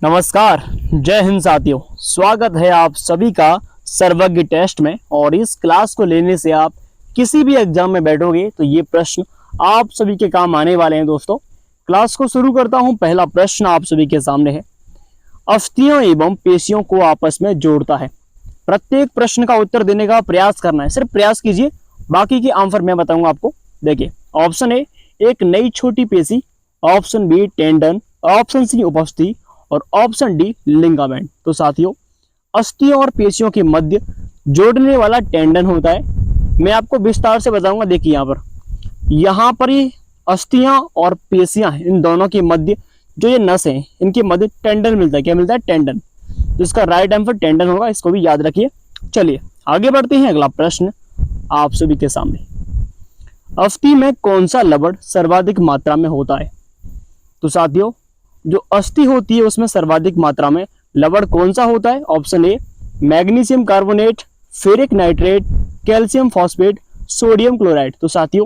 नमस्कार, जय हिंद साथियों। स्वागत है आप सभी का सर्वज्ञ टेस्ट में। और इस क्लास को लेने से आप किसी भी एग्जाम में बैठोगे तो ये प्रश्न आप सभी के काम आने वाले हैं। दोस्तों, क्लास को शुरू करता हूं। पहला प्रश्न आप सभी के सामने है, अस्थियों एवं पेशियों को आपस में जोड़ता है। प्रत्येक प्रश्न का उत्तर देने का प्रयास करना है, सिर्फ प्रयास कीजिए, बाकी की आंसर मैं बताऊंगा आपको। देखिए, ऑप्शन ए एक नई छोटी पेशी, option B tendon, option C उपस्थि और ऑप्शन डी लिगामेंट। तो साथियों, अस्थियों और पेशियों के मध्य जोड़ने वाला टेंडन होता है। मैं आपको विस्तार से बताऊंगा। देखिए, यहाँ पर ही अस्थियां और पेशियां हैं, इन दोनों के मध्य जो ये नस है, इनके मध्य टेंडन मिलता है। क्या मिलता है? टेंडन। तो इसका राइट आंसर टेंडन होगा, इसको भी याद रखिए। चलिए आगे बढ़ते हैं। अगला प्रश्न आप सभी के सामने, अस्थि में कौन सा लवण सर्वाधिक मात्रा में होता है? तो साथियों, जो अस्थि होती है उसमें सर्वाधिक मात्रा में लवण कौन सा होता है? ऑप्शन ए magnesium carbonate, ferric nitrate, calcium phosphate, sodium chloride. तो साथियों,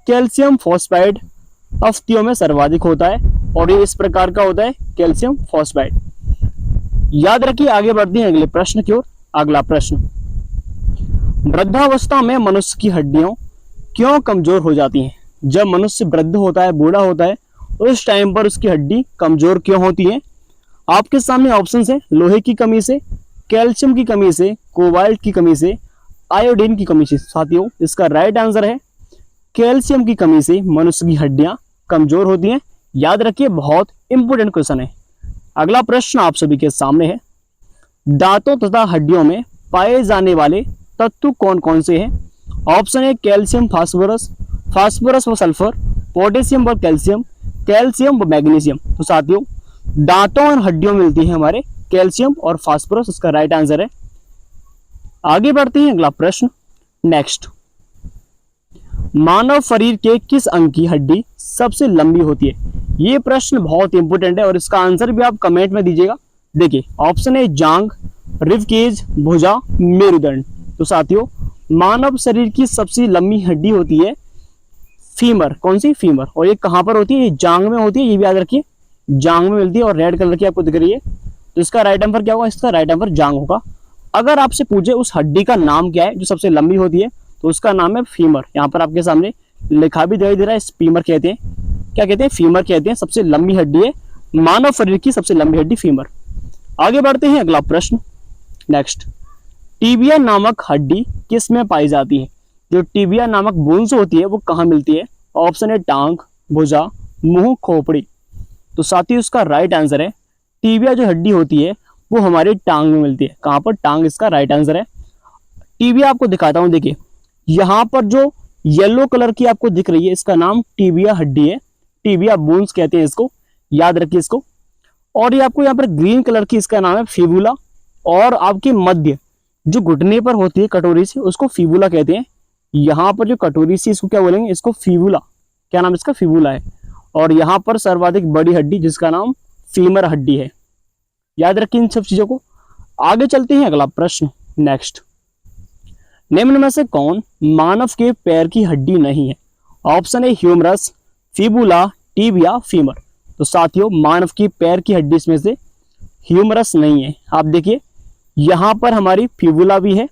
कैल्शियम फॉस्फाइड अस्थियों में सर्वाधिक होता है और ये इस प्रकार का होता है, कैल्शियम फॉस्फाइड। याद रखिए। आगे बढ़ते हैं अगले प्रश्न की ओर। अगला प्रश्न, वृद्धावस्था में मनुष्य की हड्डियां क्यों कमजोर हो जाती हैं? जब मनुष्य वृद्ध होता है, बूढ़ा होता है, उस टाइम पर उसकी हड्डी कमजोर क्यों होती है? आपके सामने ऑप्शन है, लोहे की कमी से, कैल्शियम की कमी से, कोबाल्ट की कमी से, आयोडीन की कमी से। साथियों, इसका राइट आंसर है कैल्शियम की कमी से मनुष्य की हड्डियां कमजोर होती हैं। याद रखिए, बहुत इंपोर्टेंट क्वेश्चन है। अगला प्रश्न आप सभी के सामने है, दांतों तथा हड्डियों में पाए जाने वाले तत्व कौन कौन से हैं? ऑप्शन है कैल्शियम फास्फोरस, फास्फोरस व सल्फर, पोटेशियम व कैल्शियम, कैल्शियम व मैग्नीशियम। तो साथियों, दांतों और हड्डियों में मिलती है हमारे कैल्शियम और फास्फोरस, इसका राइट आंसर है। आगे बढ़ते हैं। अगला प्रश्न नेक्स्ट, मानव शरीर के किस अंग की हड्डी सबसे लंबी होती है? ये प्रश्न बहुत इंपोर्टेंट है और इसका आंसर भी आप कमेंट में दीजिएगा। देखिए, ऑप्शन है जांग, रिबकेज, भुजा, मेरुदंड। तो साथियों, मानव शरीर की सबसे लंबी हड्डी होती है फीमर। कौन सी? फीमर। और ये कहां पर होती है? ये जांग में होती है, ये भी याद रखिए, जांग में मिलती है और रेड कलर की आपको दिख रही है। तो इसका राइट आंसर क्या होगा? इसका राइट आंसर जांग होगा। अगर आपसे पूछे उस हड्डी का नाम क्या है जो सबसे लंबी होती है, तो उसका नाम है फीमर। यहाँ पर आपके सामने लिखा भी दिखाई दे रहा है, फीमर कहते हैं। क्या कहते हैं? फीमर कहते हैं। सबसे लंबी हड्डी है मानव शरीर की, सबसे लंबी हड्डी फीमर। आगे बढ़ते हैं। अगला प्रश्न नेक्स्ट, टीबिया नामक हड्डी किस में पाई जाती है? जो टीबिया नामक बोन्स होती है वो कहाँ मिलती है? ऑप्शन है टांग, भुजा, मुंह, खोपड़ी। तो साथियों, इसका राइट आंसर है, टीबिया जो हड्डी होती है वो हमारे टांग में मिलती है। कहाँ पर? टांग, इसका राइट आंसर है। टीबिया आपको दिखाता हूँ। देखिए, यहाँ पर जो येलो कलर की आपको दिख रही है, इसका नाम टीबिया हड्डी है, टीबिया बोन्स कहते हैं इसको। याद रखिए इसको। और ये आपको यहाँ पर ग्रीन कलर की, इसका नाम है फिबुला। और आपके मध्य जो घुटने पर होती है कटोरी सी, उसको फिबुला कहते हैं। यहाँ पर जो कटोरी सी, इसको क्या बोलेंगे? इसको फिबुला। क्या नाम इसका? फिबुला है। और यहाँ पर सर्वाधिक बड़ी हड्डी जिसका नाम फीमर हड्डी है। याद रखिए इन सब चीजों को। आगे चलते हैं। अगला प्रश्न नेक्स्ट, निम्न में से कौन मानव के पैर की हड्डी नहीं है? ऑप्शन है ह्यूमरस, फिबुला, टीबिया, फीमर। तो साथियों, मानव की पैर की हड्डी इसमें से ह्यूमरस नहीं है। आप देखिए, यहाँ पर हमारी फिबुला भी है,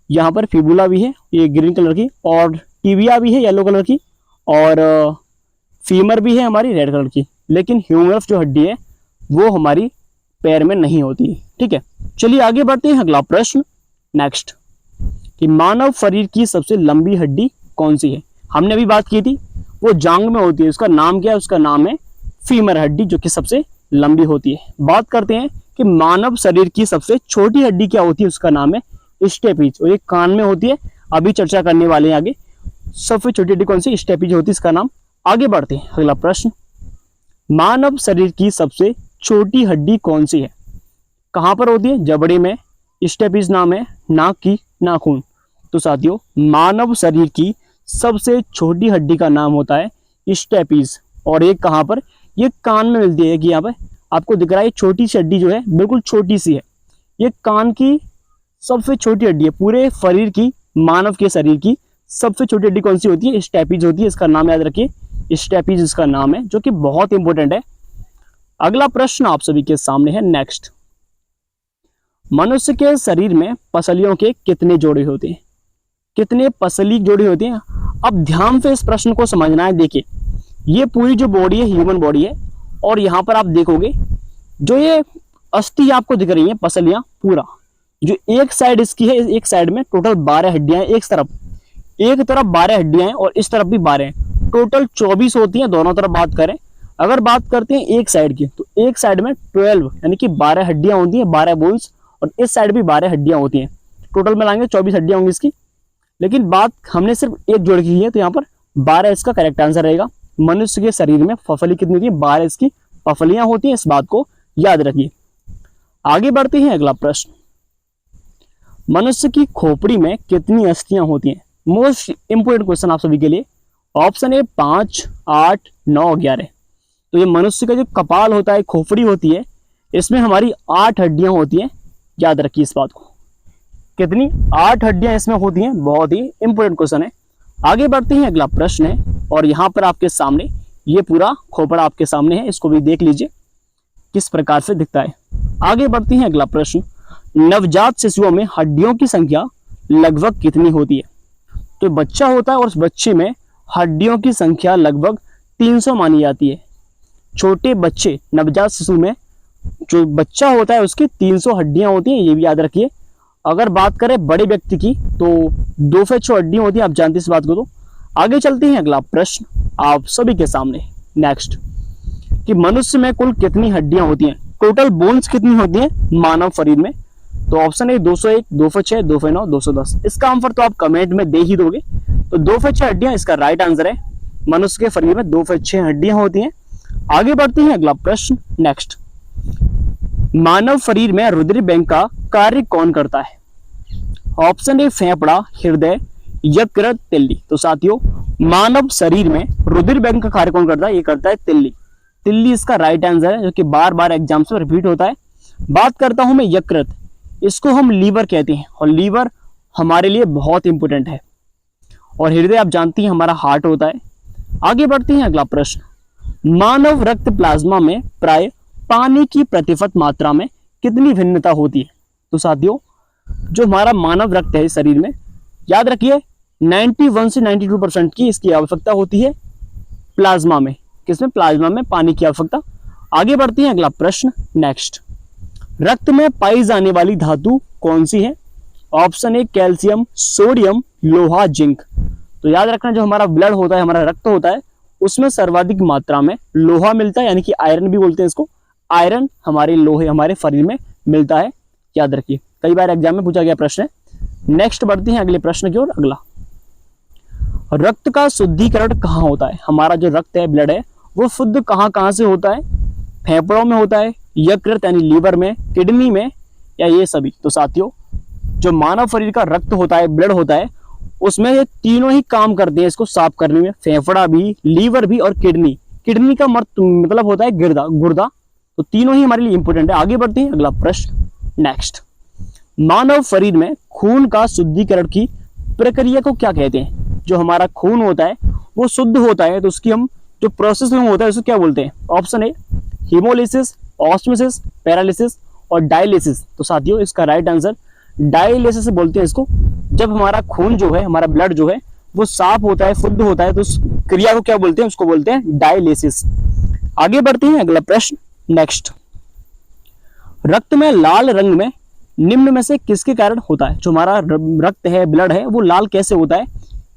यहाँ पर फिबुला भी है, ये ग्रीन कलर की, और टीबिया भी है येलो कलर की, और फीमर भी है हमारी रेड कलर की। लेकिन ह्यूमरस जो हड्डी है वो हमारी पैर में नहीं होती है। ठीक है, चलिए आगे बढ़ते हैं। अगला प्रश्न नेक्स्ट, कि मानव शरीर की सबसे लंबी हड्डी कौन सी है? हमने अभी बात की थी, वो जांग में होती है। उसका नाम क्या है? उसका नाम है फीमर हड्डी, जो कि सबसे लंबी होती है। बात करते हैं कि मानव शरीर की सबसे छोटी हड्डी क्या होती है? उसका नाम है स्टेपीज, और ये कान में होती है। अभी चर्चा करने वाले हैं आगे, सबसे छोटी हड्डी कौन सी? स्टेपीज होती है, इसका नाम। आगे बढ़ते हैं। अगला प्रश्न, मानव शरीर की सबसे छोटी हड्डी कौन सी है? कहां पर होती है? जबड़े में। स्टेपीज नाम है नाक की, नाखून। तो साथियों, मानव शरीर की सबसे छोटी हड्डी का नाम होता है स्टेपीज। और ये कहां पर? ये कान में मिलती है। कि यहाँ पर आपको दिख रहा है छोटी सी हड्डी जो है, बिल्कुल छोटी सी है। ये कान की सबसे छोटी हड्डी है पूरे शरीर की। मानव के शरीर की सबसे छोटी हड्डी कौन सी होती है? स्टेपीज होती है। इसका नाम याद रखिए, स्टेपीज इसका नाम है, जो कि बहुत इंपॉर्टेंट है। अगला प्रश्न आप सभी के सामने है नेक्स्ट। मनुष्य के शरीर में पसलियों के कितने जोड़े होते हैं? कितने पसली जोड़े होते हैं? अब ध्यान से इस प्रश्न को समझना है। देखिए, ये पूरी जो बॉडी है ह्यूमन बॉडी है, और यहाँ पर आप देखोगे जो ये अस्थि आपको दिख रही है, पसलियां, पूरा जो एक साइड इसकी है, एक साइड में टोटल 12 हड्डियां हैं। एक तरफ 12 हड्डियां हैं और इस तरफ भी 12 हैं। टोटल 24 होती हैं दोनों तरफ बात करें। अगर बात करते हैं एक साइड की, तो एक साइड में 12 यानी कि 12 हड्डियां होती हैं, 12 बोन्स, और इस साइड भी 12 हड्डियां होती हैं। टोटल मिलाएंगे 24 हड्डियां होंगी इसकी। लेकिन बात हमने सिर्फ एक जोड़ की है, तो यहाँ पर 12 इसका करेक्ट आंसर रहेगा। मनुष्य के शरीर में फफली कितनी होती है? 12 इसकी फफलियां होती हैं। इस बात को याद रखिए। आगे बढ़ते हैं, अगला प्रश्न। मनुष्य की खोपड़ी में कितनी अस्थियां होती हैं? मोस्ट इंपोर्टेंट क्वेश्चन आप सभी के लिए। Option A 5, 8, 9, 11। तो ये मनुष्य का जो कपाल होता है, खोपड़ी होती है, इसमें हमारी 8 हड्डियां होती हैं। याद रखिए इस बात को। कितनी? 8 हड्डियां इसमें होती हैं। बहुत ही इंपोर्टेंट क्वेश्चन है। आगे बढ़ते हैं, अगला प्रश्न है, और यहाँ पर आपके सामने ये पूरा खोपड़ा आपके सामने है, इसको भी देख लीजिए किस प्रकार से दिखता है। आगे बढ़ते हैं, अगला प्रश्न। नवजात शिशुओं में हड्डियों की संख्या लगभग कितनी होती है? तो बच्चा होता है और उस बच्चे में हड्डियों की संख्या लगभग 300 मानी जाती है। छोटे बच्चे, नवजात शिशु में जो बच्चा होता है उसकी 300 हड्डियां होती हैं, ये भी याद रखिए। अगर बात करें बड़े व्यक्ति की तो 2 से 6 हड्डियां होती हैं, आप जानते हैं इस बात को। तो आगे चलते हैं, अगला प्रश्न आप सभी के सामने नेक्स्ट, कि मनुष्य में कुल कितनी हड्डियां होती हैं? टोटल बोन्स कितनी होती हैं मानव शरीर में? तो ऑप्शन है 201, 206, 209, 210। इसका आंसर तो आप कमेंट में दे ही दोगे। तो 2 से 6 हड्डियां इसका राइट आंसर है। मनुष्य के शरीर में 2 से 6 हड्डियां होती हैं। आगे बढ़ते हैं, अगला प्रश्न नेक्स्ट। मानव शरीर में रुधिर बैंक का कार्य कौन करता है? ऑप्शन ए फेफड़ा, हृदय, यकृत, तिल्ली। तो साथियों, मानव शरीर में रुधिर बैंक का कार्य कौन करता है? ये करता है तिल्ली। तिल्ली इसका राइट आंसर है, जो कि बार बार एग्जाम्स में रिपीट होता है। बात करता हूं मैं यकृत, इसको हम लीवर कहते हैं, और लीवर हमारे लिए बहुत इंपोर्टेंट है। और हृदय आप जानती हैं हमारा हार्ट होता है। आगे बढ़ते हैं, अगला प्रश्न। मानव रक्त प्लाज्मा में प्राय पानी की प्रतिशत मात्रा में कितनी भिन्नता होती है? तो साथियों, जो हमारा मानव रक्त है शरीर में, याद रखिए 91 से 92% की इसकी आवश्यकता होती है प्लाज्मा में। किसमें? प्लाज्मा में पानी की आवश्यकता। आगे बढ़ते हैं, अगला प्रश्न नेक्स्ट। रक्त में पाई जाने वाली धातु कौन सी है? ऑप्शन ए कैल्शियम, सोडियम, लोहा, जिंक। तो याद रखना, जो हमारा ब्लड होता है, हमारा रक्त होता है, उसमें सर्वाधिक मात्रा में लोहा मिलता है, यानी कि आयरन भी बोलते हैं इसको। आयरन हमारे लोहे हमारे शरीर में मिलता है, याद रखिए। कई बार एग्जाम में पूछा गया प्रश्न है। नेक्स्ट बढ़ते हैं अगले प्रश्न की ओर। अगला, रक्त का शुद्धिकरण कहाँ होता है? हमारा जो रक्त है, ब्लड है, वो शुद्ध कहाँ से होता है? फेफड़ों में होता है, यकृत यानी लीवर में, किडनी में, या ये सभी? तो साथियों, जो मानव शरीर का रक्त होता है, ब्लड होता है, उसमें ये तीनों ही काम करते हैं इसको साफ करने में। फेफड़ा भी, लीवर भी और किडनी। किडनी का मतलब होता है गुर्दा। तो तीनों ही हमारे लिए इंपोर्टेंट है। आगे बढ़ते हैं, अगला प्रश्न नेक्स्ट। मानव शरीर में खून का शुद्धिकरण की प्रक्रिया को क्या कहते हैं? जो हमारा खून होता है वो शुद्ध होता है, तो उसकी हम जो प्रोसेस में होता है उसको क्या बोलते हैं? ऑप्शन ए हीमोलिसिस, ऑस्मोसिस, पैरालिसिस और डायलिसिस। तो साथियों, इसका राइट आंसर डायलिसिस बोलते हैं इसको। जब हमारा खून जो है, हमारा ब्लड जो है, वो साफ होता है, शुद्ध होता है, तो उस क्रिया को क्या बोलते हैं? उसको बोलते हैं डायलिसिस। आगे बढ़ते हैं, अगला प्रश्न नेक्स्ट। रक्त में लाल रंग में निम्न में से किसके कारण होता है? जो हमारा रक्त है, ब्लड है, वो लाल कैसे होता है,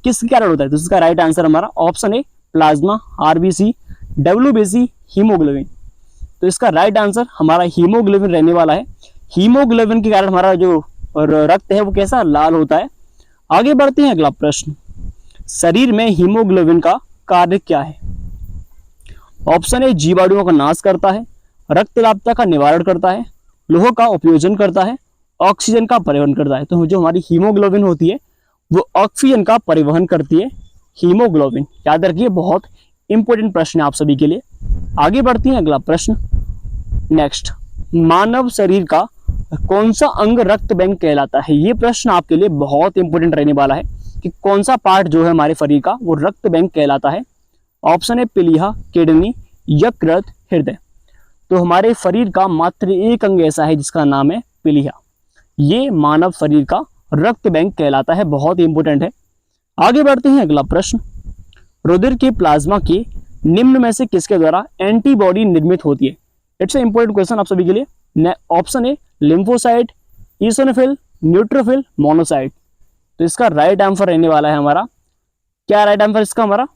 किसके कारण होता है? तो इसका राइट आंसर हमारा option A plasma, RBC, WBC, haemoglobin. तो इसका राइट आंसर हमारा हीमोग्लोबिन रहने वाला है। हीमोग्लोबिन के कारण हमारा जो रक्त है वो कैसा? लाल होता है। आगे बढ़ते हैं, अगला प्रश्न। शरीर में हीमोग्लोबिन का कार्य क्या है? ऑप्शन ए जीवाणुओं का नाश करता है, रक्तदाब्यता का निवारण करता है, लोह का उपयोजन करता है, ऑक्सीजन का परिवहन करता है। तो जो हमारी हीमोग्लोबिन होती है वो ऑक्सीजन का परिवहन करती है, हीमोग्लोबिन। याद रखिए, बहुत इंपोर्टेंट प्रश्न है आप सभी के लिए। आगे बढ़ती हैं, अगला प्रश्न नेक्स्ट। मानव शरीर का कौन सा अंग रक्त बैंक कहलाता है? ये प्रश्न आपके लिए बहुत इंपोर्टेंट रहने वाला है कि कौन सा पार्ट जो है हमारे शरीर का वो रक्त बैंक कहलाता है। ऑप्शन है प्लीहा, किडनी, यकृत, हृदय। तो हमारे शरीर का मात्र एक अंग ऐसा है जिसका नाम है पिलिया। ये मानव शरीर का रक्त बैंक कहलाता है, बहुत ही इंपॉर्टेंट है। आगे बढ़ते हैं, अगला प्रश्न, रुधिर के प्लाज्मा के निम्न में से किसके द्वारा एंटीबॉडी निर्मित होती है? इट्स ए इंपॉर्टेंट क्वेश्चन आप सभी के लिए। Option A lymphocyte, eosinophil, neutrophil, monocyte. तो इसका राइट आंसर रहने वाला है हमारा, क्या राइट आंसर इसका हमारा?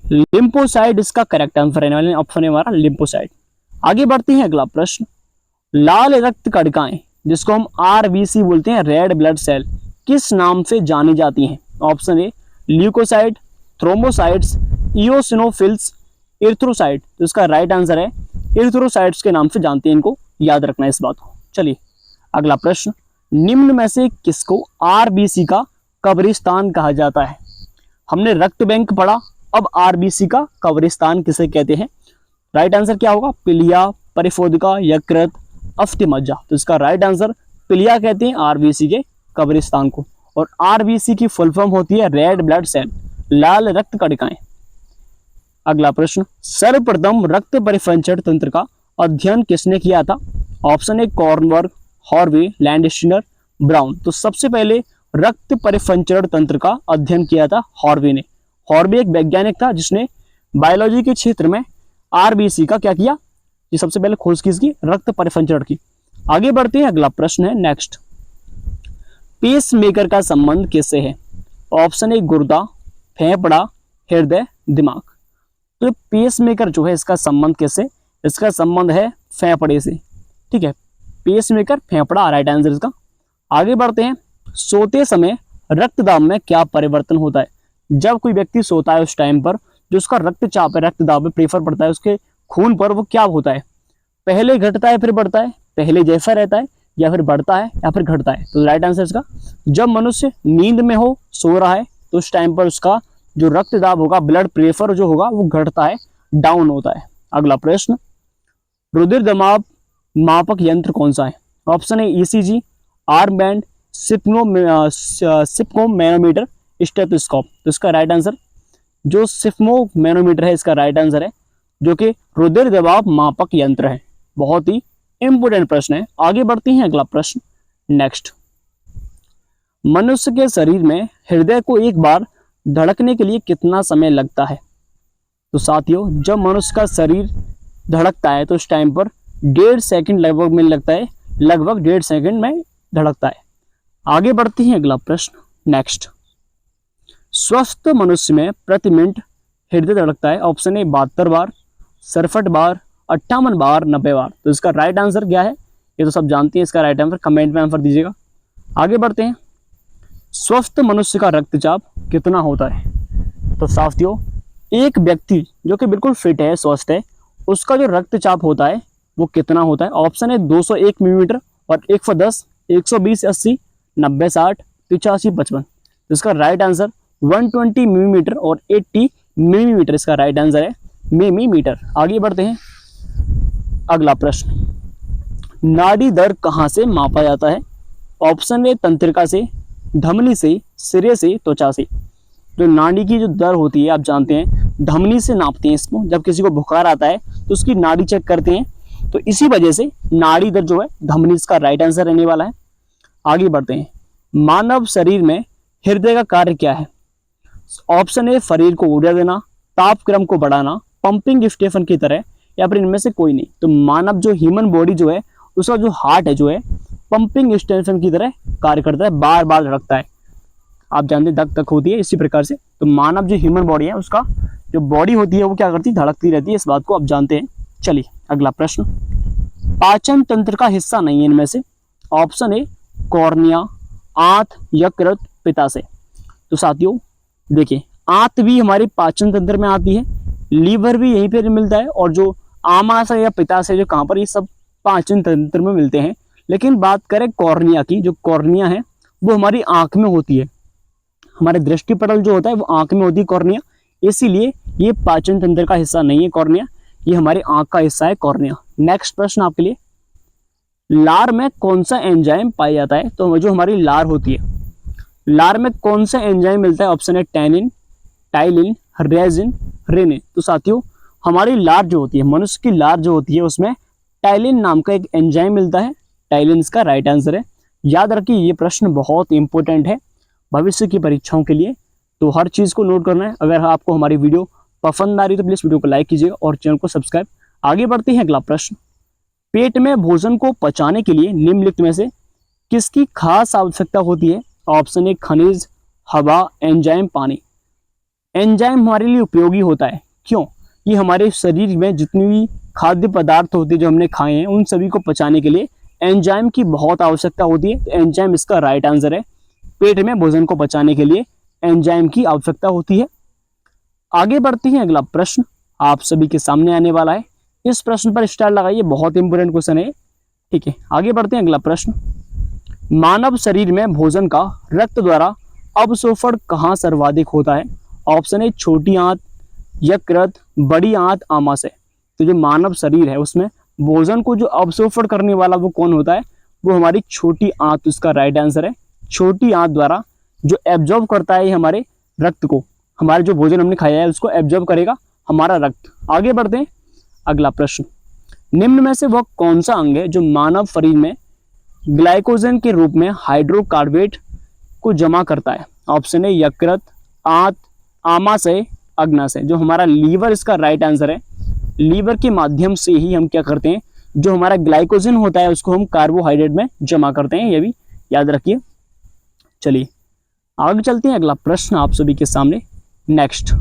लिम्फोसाइट इसका करेक्ट आंसर रहने वाला है, ऑप्शन है हमारा लिम्फोसाइट। आगे बढ़ते हैं, अगला प्रश्न, लाल रक्त कणिकाएं जिसको हम आरबीसी बोलते हैं, रेड ब्लड सेल, किस नाम से जानी जाती हैं? Option A leucocyte, thrombocytes, eosinophils, erythrocyte. तो इसका राइट आंसर है इरिथ्रोसाइट्स के नाम से जानते हैं, इनको याद रखना है इस बात को। चलिए अगला प्रश्न, निम्न में से किसको आरबीसी का कब्रिस्तान कहा जाता है? हमने रक्त बैंक पढ़ा, अब आरबीसी का कब्रिस्तान किसे कहते हैं? राइट आंसर क्या होगा? पिलिया, परिफोदिका, यकृत, अस्थिमज्जा। तो इसका राइट आंसर पिलिया कहते हैं आरबीसी के कब्रिस्तान को। और आरबीसी की फुल फॉर्म होती है रेड ब्लड सेल, लाल रक्त कणिकाएं। अगला प्रश्न, सर्वप्रथम रक्त परिसंचरण तंत्र का अध्ययन किसने किया था? Option A Kornberg, Harvey, Landsteiner, brown. तो सबसे पहले रक्त परिसंचरण तंत्र का अध्ययन किया था हॉर्वे ने। हॉर्वे एक वैज्ञानिक था जिसने बायोलॉजी के क्षेत्र में आरबीसी का क्या किया? ये सबसे पहले खोज की रक्त परिसंचरण की। आगे बढ़ते हैं, अगला प्रश्न है नेक्स्ट, पेस मेकर का संबंध किससे है? ऑप्शन ए गुर्दा, फेफड़ा, हृदय, दिमाग। तो पेस मेकर जो है इसका संबंध किससे? इसका संबंध है फेफड़े से, ठीक है। पेस मेकर फेफड़ा राइट आंसर इसका। आगे बढ़ते हैं, सोते समय रक्तदाब में क्या परिवर्तन होता है? जब कोई व्यक्ति सोता है उस टाइम पर जो उसका रक्तचाप है, रक्तदाब में प्रेशर पड़ता है उसके खून पर, वो क्या होता है? पहले घटता है फिर बढ़ता है, पहले जैसा रहता है या फिर बढ़ता है या फिर घटता है? तो राइट आंसर इसका, जब मनुष्य नींद में हो, सो रहा है, तो उस टाइम पर उसका जो रक्तदाब होगा, ब्लड प्रेशर जो होगा वो घटता है, डाउन होता है। अगला प्रश्न, रुधिर दबाव मापक यंत्र कौन सा है? Option A ECG, arm band, sphygmomanometer, stethoscope. तो इसका राइट आंसर जो सिप्फोमैनोमीटर है इसका राइट आंसर है, जो कि रुधिर दबाव मापक यंत्र है। बहुत ही इंपोर्टेंट प्रश्न है। आगे बढ़ते हैं, अगला प्रश्न नेक्स्ट, मनुष्य के शरीर में हृदय को एक बार धड़कने के लिए कितना समय लगता है? तो साथियों, जब मनुष्य का शरीर धड़कता है तो उस टाइम पर 1.5 सेकंड लगभग में लगता है, लगभग 1.5 सेकंड में धड़कता है। आगे बढ़ते हैं, अगला प्रश्न नेक्स्ट, स्वस्थ मनुष्य में प्रति मिनट हृदय धड़कता है। ऑप्शन ए 72 बार, 67 बार, 58 बार, 90 बार। तो इसका राइट आंसर क्या है? ये तो सब जानते हैं, इसका राइट आंसर कमेंट में आंसर दीजिएगा। आगे बढ़ते हैं, स्वस्थ मनुष्य का रक्तचाप कितना होता है? तो साथियों, एक व्यक्ति जो कि बिल्कुल फिट है, स्वस्थ है, उसका जो रक्तचाप होता है वो कितना होता है? ऑप्शन है 201 मिलीमीटर और 110, 120, 80, 90, 60, 85, 55। तो इसका राइट आंसर 120 मिलीमीटर और 80 मिलीमीटर इसका राइट आंसर है, मिलीमीटर। आगे बढ़ते हैं, अगला प्रश्न, नाड़ी दर कहाँ से मापा जाता है? ऑप्शन ए तंत्रिका से, धमनी से, सिरे से, त्वचा से। जो नाड़ी की जो दर होती है आप जानते हैं, धमनी से नापते हैं इसको। जब किसी को बुखार आता है तो उसकी नाड़ी चेक करते हैं, तो इसी वजह से नाड़ी दर जो है धमनी इसका राइट आंसर रहने वाला है। आगे बढ़ते हैं, मानव शरीर में हृदय का कार्य क्या है? ऑप्शन ए शरीर को ऊर्जा देना, तापक्रम को बढ़ाना, पंपिंग स्टेशन की तरह, या फिर इनमें से कोई नहीं। तो मानव जो ह्यूमन बॉडी जो है उसका जो हार्ट है जो है पंपिंग स्टेशन की तरह कार्य करता है, बार बार धड़कता है। आप जानते हैं धक धक होती है इसी प्रकार से। तो मानव जो ह्यूमन बॉडी है उसका जो बॉडी होती है वो क्या करती है? धड़कती रहती है। इस बात को आप जानते हैं। चलिए अगला प्रश्न, पाचन तंत्र का हिस्सा नहीं है इनमें से। ऑप्शन ए कॉर्निया, आंत, यकृत, पित्ताशय। तो साथियों देखिए, आंत भी हमारे पाचन तंत्र में आती है, लीवर भी यहीं पर मिलता है, और जो आमाशय या पित्ताशय जो कहाँ पर, ये सब पाचन तंत्र में मिलते हैं। लेकिन बात करें कॉर्निया की, जो कॉर्निया है वो हमारी आंख में होती है। हमारे दृष्टिपटल जो होता है वो आंख में होती है कॉर्निया, इसीलिए ये पाचन तंत्र का हिस्सा नहीं है कॉर्निया, ये हमारी आंख का हिस्सा है कॉर्निया। नेक्स्ट प्रश्न आपके लिए, लार में कौन सा एंजाइम पाया जाता है? तो जो हमारी लार होती है, लार में कौन सा एंजाइम मिलता है? ऑप्शन है टैनिन, टाइलिन, रेजिन, रेनिन। तो साथियों हमारी लार जो होती है, मनुष्य की लार जो होती है, उसमें टाइलिन नाम का एक एंजाइम मिलता है। टाइलिन इसका राइट आंसर है। याद रखिए ये प्रश्न बहुत इंपॉर्टेंट है भविष्य की परीक्षाओं के लिए, तो हर चीज़ को नोट करना है। अगर आपको हमारी वीडियो पसंद आ रही है तो प्लीज़ वीडियो को लाइक कीजिएगा और चैनल को सब्सक्राइब। आगे बढ़ते हैं अगला प्रश्न। पेट में भोजन को पचाने के लिए निम्नलिखित में से किसकी खास आवश्यकता होती है? ऑप्शन ए खनिज, हवा, एंजाइम, पानी। एंजाइम हमारे लिए उपयोगी होता है, क्यों? ये हमारे शरीर में जितनी भी खाद्य पदार्थ होते हैं जो हमने खाए हैं उन सभी को पचाने के लिए एंजाइम की बहुत आवश्यकता होती है। तो एंजाइम इसका राइट आंसर है। पेट में भोजन को पचाने के लिए एंजाइम की आवश्यकता होती है। आगे बढ़ते हैं अगला प्रश्न आप सभी के सामने आने वाला है। इस प्रश्न पर स्टार लगाइए, बहुत इंपोर्टेंट क्वेश्चन है। ठीक है, आगे बढ़ते हैं अगला प्रश्न। मानव शरीर में भोजन का रक्त द्वारा अवशोषण कहाँ सर्वाधिक होता है? ऑप्शन ए छोटी आंत, यकृत, बड़ी आंत, आमाशय। तो जो मानव शरीर है उसमें भोजन को जो अवशोषण करने वाला वो कौन होता है? वो हमारी छोटी आंत, उसका राइट आंसर है। छोटी आंत द्वारा जो एब्जॉर्ब करता है हमारे रक्त को, हमारे जो भोजन हमने खाया है उसको एब्जॉर्ब करेगा हमारा रक्त। आगे बढ़ते हैं अगला प्रश्न। निम्न में से वह कौन सा अंग है जो मानव शरीर में ग्लाइकोजन के रूप में हाइड्रोकार्बोनेट को जमा करता है? ऑप्शन ए यकृत, आंत, आमाशय, अग्नाशय। जो हमारा लीवर इसका राइट आंसर है। लीवर के माध्यम से ही हम क्या करते हैं, जो हमारा ग्लाइकोजन होता है उसको हम कार्बोहाइड्रेट में जमा करते हैं, ये भी याद रखिए। चलिए आगे चलते हैं, अगला प्रश्न आप सभी के सामने नेक्स्ट।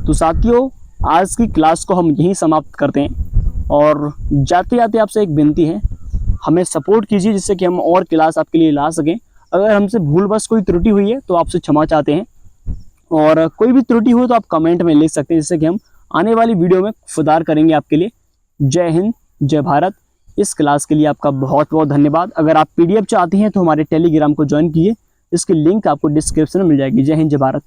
तो साथियों आज की क्लास को हम यहीं समाप्त करते हैं और जाते जाते आपसे एक विनती है, हमें सपोर्ट कीजिए जिससे कि हम और क्लास आपके लिए ला सकें। अगर हमसे भूलवश कोई त्रुटि हुई है तो आपसे क्षमा चाहते हैं, और कोई भी त्रुटि हो तो आप कमेंट में लिख सकते हैं जिससे कि हम आने वाली वीडियो में सुधार करेंगे आपके लिए। जय हिंद, जय भारत। इस क्लास के लिए आपका बहुत बहुत धन्यवाद। अगर आप PDF चाहते हैं तो हमारे टेलीग्राम को ज्वाइन कीजिए, इसकी लिंक आपको डिस्क्रिप्शन में मिल जाएगी। जय हिंद, जय भारत।